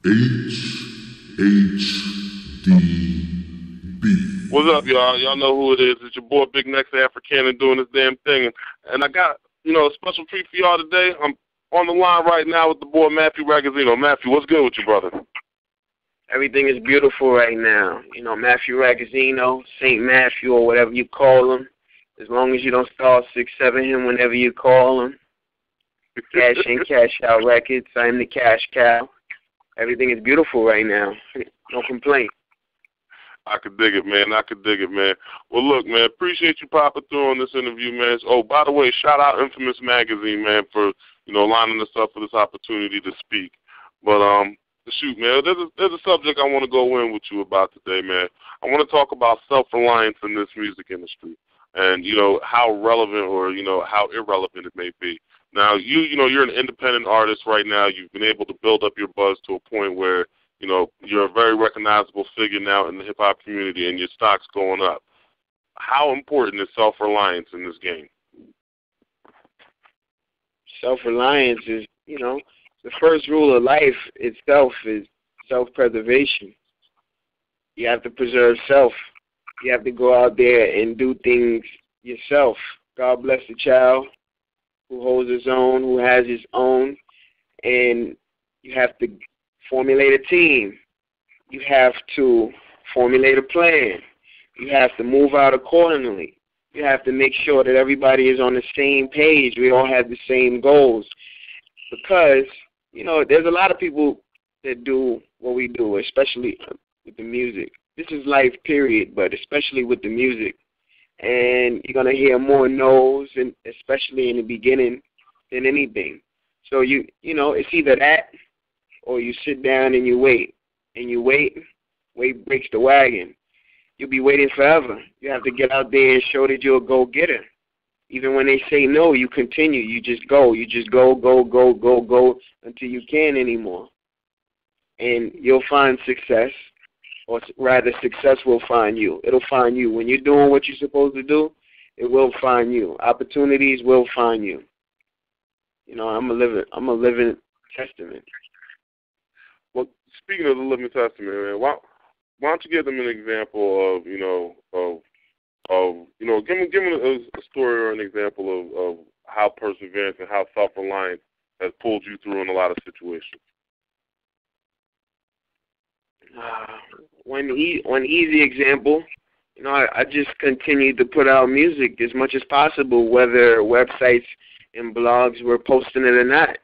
HHDB. What's up, y'all? Y'all know who it is. It's your boy Big Next African doing this damn thing. And I got, a special treat for y'all today. I'm on the line right now with the boy Maffew Ragazino. Maffew, what's good with you, brother? Everything is beautiful right now. Maffew Ragazino, St. Matthew, or whatever you call him. As long as you don't star 6-7 him whenever you call him. Cash in, cash out records. I'm the cash cow. Everything is beautiful right now. No complaint. I could dig it, man. Well, look, man, appreciate you popping through on this interview, man. Oh, by the way, shout out Infamous Magazine, man, for, lining us up for this opportunity to speak. But, shoot, man, there's a subject I want to go in with you about today, man. I want to talk about self-reliance in this music industry and, how relevant or, how irrelevant it may be. Now, you're an independent artist right now. You've been able to build up your buzz to a point where, you're a very recognizable figure now in the hip-hop community, and your stock's going up. How important is self-reliance in this game? Self-reliance is, the first rule of life itself is self-preservation. You have to preserve self. You have to go out there and do things yourself. God bless the child who holds his own, who has his own, and you have to formulate a team. You have to formulate a plan. You have to move out accordingly. You have to make sure that everybody is on the same page. We all have the same goals. Because, there's a lot of people that do what we do, especially with the music. This is life, period, but especially with the music. And you're going to hear more no's, and especially in the beginning, than anything. So, it's either that or you sit down and you wait. And you wait breaks the wagon. You'll be waiting forever. You have to get out there and show that you're a go-getter. Even when they say no, you continue. You just go. You just go until you can't anymore. And you'll find success, or rather success will find you. It'll find you. When you're doing what you're supposed to do, it will find you. Opportunities will find you. I'm a living testament. Well, speaking of the living testament, man, why don't you give them an example of, give them a story or an example of how perseverance and how self-reliance has pulled you through in a lot of situations. One easy example, I just continued to put out music as much as possible, whether websites and blogs were posting it or not,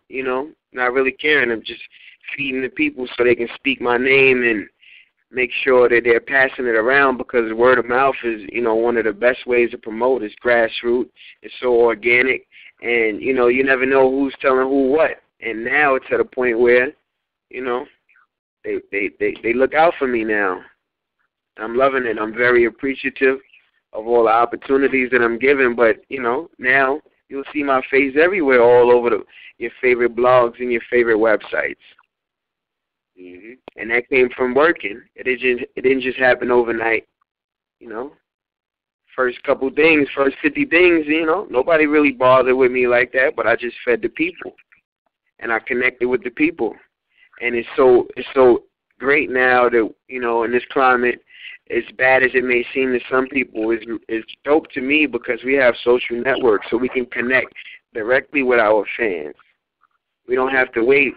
not really caring. I'm just feeding the people so they can speak my name and make sure that they're passing it around, because word of mouth is, one of the best ways to promote. It's grassroots. It's so organic. And, you never know who's telling who what. And now it's at a point where, they look out for me now. I'm loving it. I'm very appreciative of all the opportunities that I'm given. But, now you'll see my face everywhere, all over your favorite blogs and your favorite websites. Mm-hmm. And that came from working. It didn't just happen overnight. First 50 things, nobody really bothered with me like that, but I just fed the people. And I connected with the people. And it's so great now that, in this climate, as bad as it may seem to some people, it's dope to me because we have social networks so we can connect directly with our fans. We don't have to wait,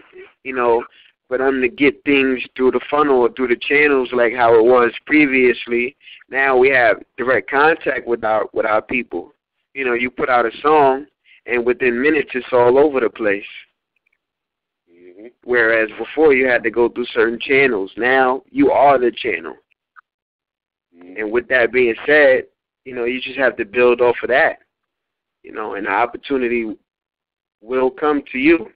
for them to get things through the funnel or through the channels like how it was previously. Now we have direct contact with our people. You put out a song, and within minutes it's all over the place. Mm-hmm. Whereas before you had to go through certain channels. Now you are the channel. Mm-hmm. And with that being said, you just have to build off of that. And the opportunity will come to you.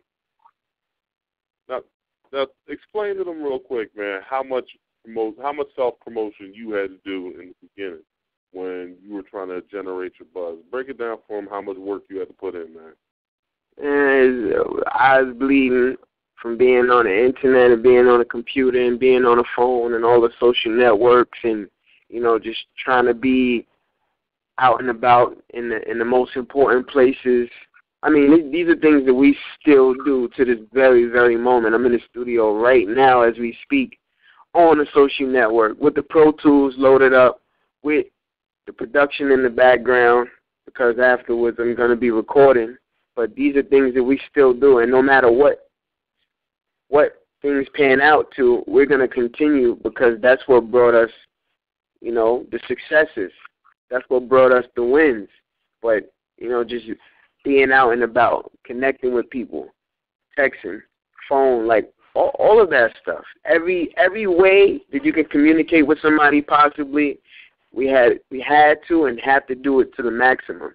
Now, explain to them real quick, man, how much self-promotion you had to do in the beginning when you were trying to generate your buzz. Break it down for them, how much work you had to put in, man. I was bleeding from being on the internet and being on a computer and being on a phone and all the social networks and, just trying to be out and about in the most important places I mean, these are things that we still do to this very, very moment. I'm in the studio right now as we speak on the social network with the Pro Tools loaded up, with the production in the background, because afterwards I'm going to be recording. But these are things that we still do, and no matter what things pan out to, we're going to continue, because that's what brought us, you know, the successes. That's what brought us the wins. But, you know, just being out and about, connecting with people, texting, phone, like all of that stuff. Every way that you can communicate with somebody possibly, we had to and have to do it to the maximum.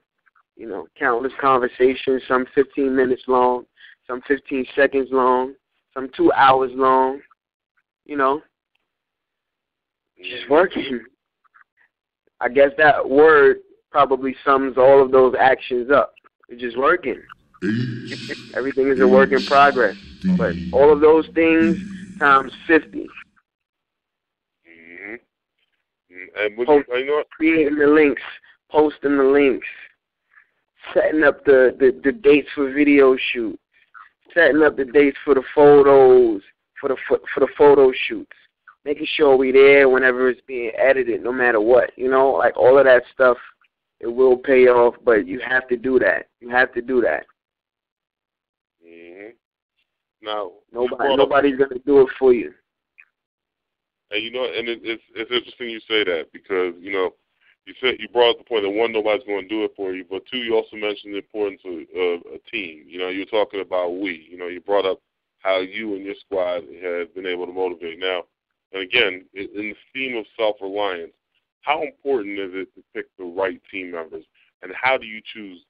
You know, countless conversations, some 15 minutes long, some 15 seconds long, some 2 hours long, you know, just working. I guess that word probably sums all of those actions up. It's just working. Everything is a work in progress. But all of those things times 50. Mm-hmm. And you know what? Creating the links, posting the links, setting up the dates for video shoots, setting up the dates for the photos, for the photo shoots, making sure we're there whenever it's being edited, no matter what. You know, like all of that stuff, it will pay off, but you have to do that. You have to do that. Mm-hmm. Now, nobody's going to do it for you. And you know, and it's interesting you say that, because you know, you brought up the point that one, nobody's going to do it for you, but two, you also mentioned the importance of a team. You know, you were talking about we. You know, you brought up how you and your squad have been able to motivate. Now, and again, in the theme of self-reliance, how important is it to pick the right team members, and how did you choose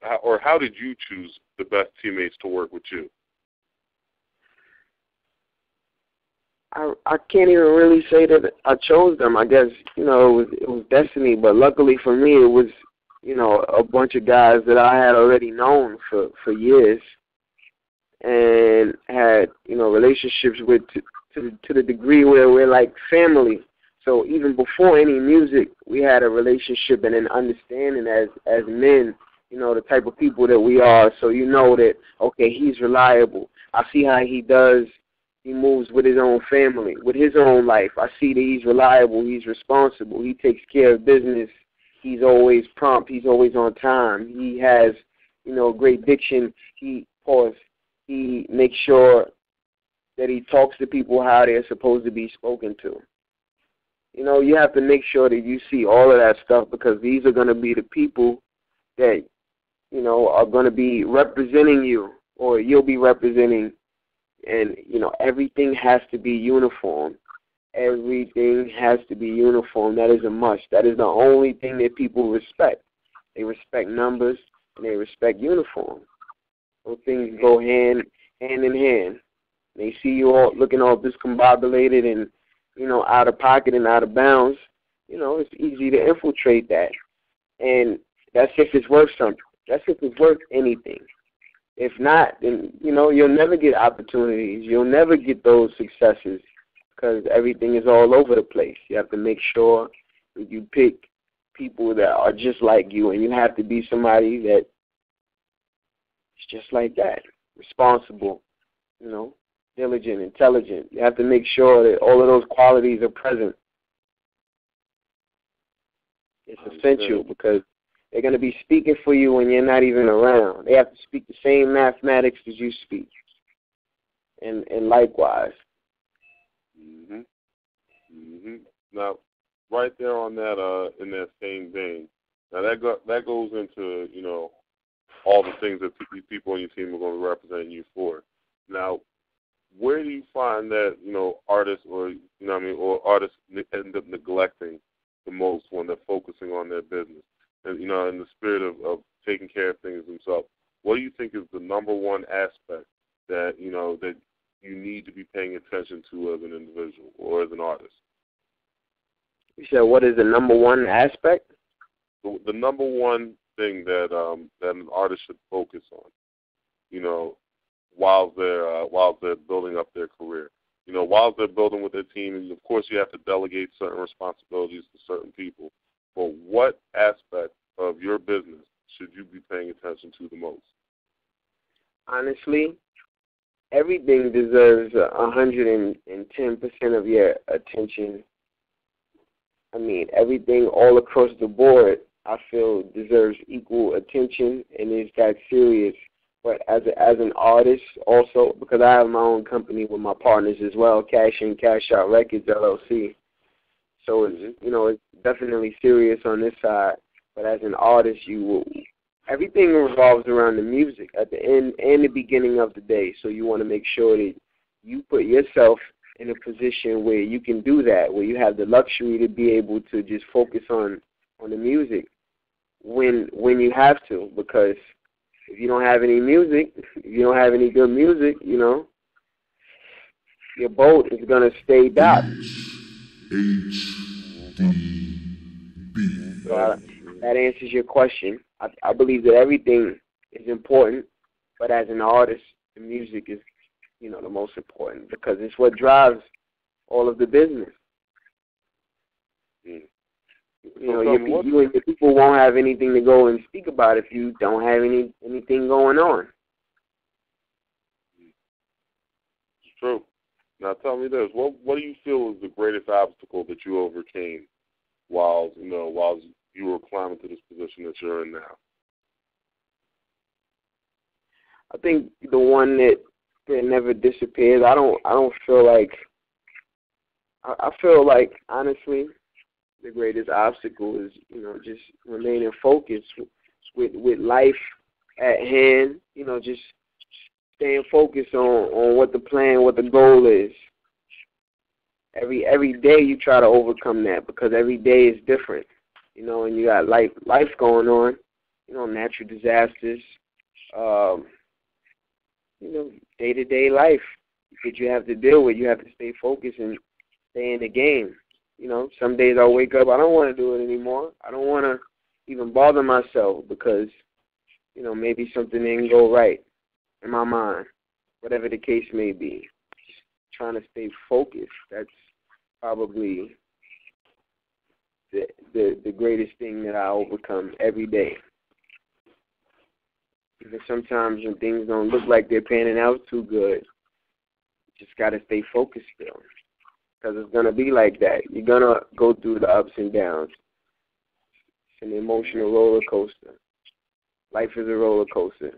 the best teammates to work with you? I can't even really say that I chose them. I guess, you know, it was destiny, but luckily for me, it was, you know, a bunch of guys that I had already known for years and had, you know, relationships with to the degree where we're like family. So even before any music, we had a relationship and an understanding as men, you know, the type of people that we are. So you know that, okay, he's reliable. I see how he does. He moves with his own family, with his own life. I see that he's reliable. He's responsible. He takes care of business. He's always prompt. He's always on time. He has, you know, great diction. He makes sure that he talks to people how they're supposed to be spoken to. You know, you have to make sure that you see all of that stuff, because these are going to be the people that, you know, are going to be representing you, or you'll be representing. And, you know, everything has to be uniform. Everything has to be uniform. That is a must. That is the only thing that people respect. They respect numbers and they respect uniform. Those things go hand in hand. They see you all looking all discombobulated and, you know, out of pocket and out of bounds. You know, it's easy to infiltrate that. And that's if it's worth something. That's if it's worth anything. If not, then, you know, you'll never get opportunities. You'll never get those successes, because everything is all over the place. You have to make sure that you pick people that are just like you, and you have to be somebody that is just like that, responsible, you know, diligent, intelligent. You have to make sure that all of those qualities are present. It's essential, because they're going to be speaking for you when you're not even around. They have to speak the same mathematics as you speak, and likewise. Mhm. Mhm. Now, right there on that, in that same vein, now that goes into, you know, all the things that these people on your team are going to be representing you for. Now, where do you find that, you know, artists or artists end up neglecting the most when they're focusing on their business? And, you know, in the spirit of taking care of things themselves, what do you think is the number one aspect that, you know, that you need to be paying attention to as an individual or as an artist? You said, what is the number one aspect? The number one thing that that an artist should focus on, you know, while they're building up their career. You know, while they're building with their team, and of course you have to delegate certain responsibilities to certain people. But what aspect of your business should you be paying attention to the most? honestly, everything deserves 110% of your attention. I mean, everything all across the board, I feel, deserves equal attention and is that serious. But as an artist, also, because I have my own company with my partners as well, Cash In, Cash Out Records, LLC. So it's, it's definitely serious on this side. But as an artist, everything revolves around the music at the end and the beginning of the day. So you want to make sure that you put yourself in a position where you can do that, where you have the luxury to be able to just focus on the music when you have to. Because if you don't have any music, if you don't have any good music, your boat is going to stay docked. HDB. So that answers your question. I believe that everything is important, but as an artist, the music is, the most important because it's what drives all of the business. Mm. You and your people won't have anything to go and speak about if you don't have anything going on. It's true. Now tell me this: what do you feel is the greatest obstacle that you overcame while you were climbing to this position that you're in now? I think the one that never disappears. I don't feel like. I feel like honestly, the greatest obstacle is just remaining focused with life at hand. Just staying focused on what the plan, what the goal is. Every day you try to overcome that because every day is different. And you got life going on. Natural disasters. Day-to-day life that you have to deal with. You have to stay focused and stay in the game. Some days I'll wake up, I don't want to do it anymore. I don't want to even bother myself because, maybe something didn't go right in my mind, whatever the case may be. Just trying to stay focused. That's probably the greatest thing that I overcome every day. Even sometimes when things don't look like they're panning out too good, you just got to stay focused still. Because it's going to be like that. You're going to go through the ups and downs. It's an emotional roller coaster. Life is a roller coaster.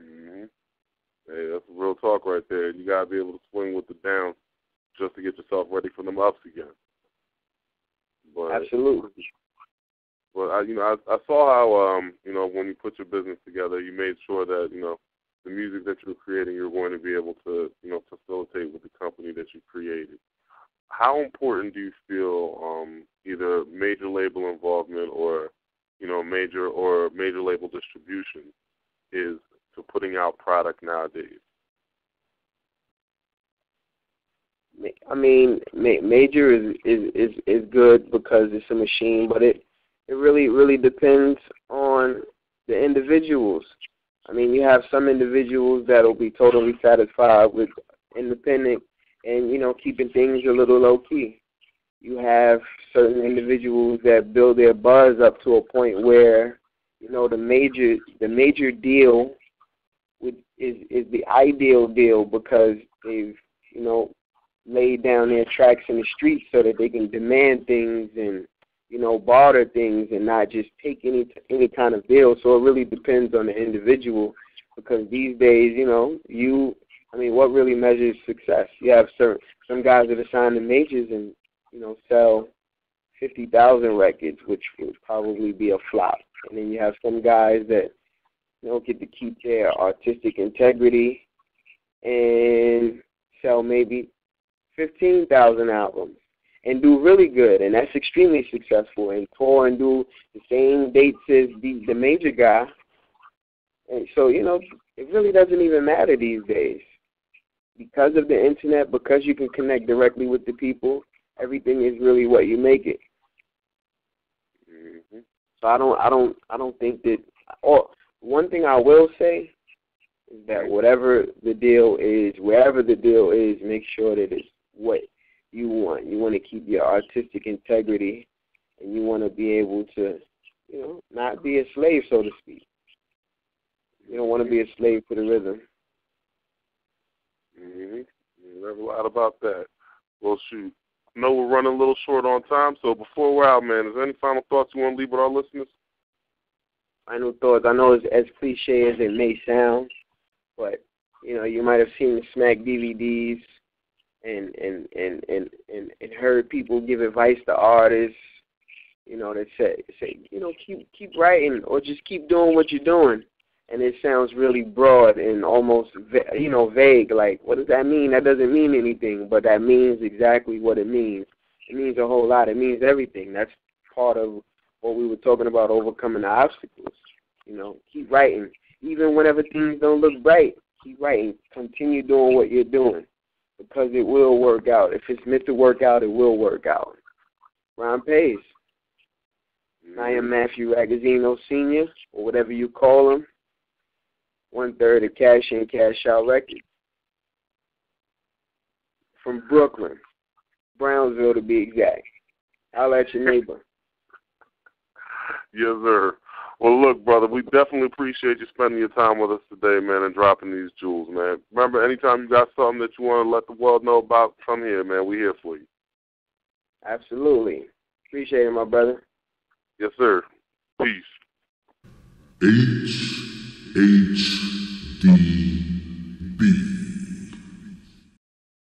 Mm-hmm. Hey, that's real talk right there. You got to be able to swing with the downs just to get yourself ready for them ups again. But, absolutely. But I saw how when you put your business together, you made sure that the music that you're creating, you're going to be able to facilitate with the company that you created. How important do you feel either major label involvement or major label distribution is to putting out product nowadays? I mean, major is good because it's a machine, but it really depends on the individuals. I mean, you have some individuals that will be totally satisfied with independent and, keeping things a little low-key. You have certain individuals that build their buzz up to a point where, the major deal is the ideal deal because they've, laid down their tracks in the streets so that they can demand things and, barter things and not just take any kind of deal. So it really depends on the individual because these days, what really measures success? You have some guys that are signed to majors and, sell 50,000 records, which would probably be a flop. And then you have some guys that, get to keep their artistic integrity and sell maybe 15,000 albums and do really good, and that's extremely successful, and tour and do the same dates as the major guy. And so, it really doesn't even matter these days. Because of the internet, because you can connect directly with the people, everything is really what you make it. Mm-hmm. So I don't think that. Or one thing I will say is that whatever the deal is, wherever the deal is, make sure that it's what you want. You want to keep your artistic integrity, and you want to be able to, not be a slave, so to speak. You don't want to be a slave to the rhythm. Never lied about that. Well, shoot. I know we're running a little short on time, so before we're out, man, is there any final thoughts you want to leave with our listeners? Final thoughts. I know it's as cliche as it may sound, but you might have seen the Smack DVDs and heard people give advice to artists. That say keep writing or just keep doing what you're doing. And it sounds really broad and almost vague. Like, what does that mean? That doesn't mean anything, but that means exactly what it means. It means a whole lot. It means everything. That's part of what we were talking about, overcoming the obstacles. Keep writing. Even whenever things don't look bright, keep writing. Continue doing what you're doing because it will work out. If it's meant to work out, it will work out. Rhyme pays. I am Maffew Ragazino Sr., or whatever you call him. 1/3 of Cash In, Cash Out Records. From Brooklyn, Brownsville to be exact. I'll at your neighbor. Yes, sir. Well, look, brother, we definitely appreciate you spending your time with us today, man, and dropping these jewels, man. Remember, anytime you got something that you want to let the world know about, come here, man. We're here for you. Absolutely. Appreciate it, my brother. Yes, sir. Peace. HHD.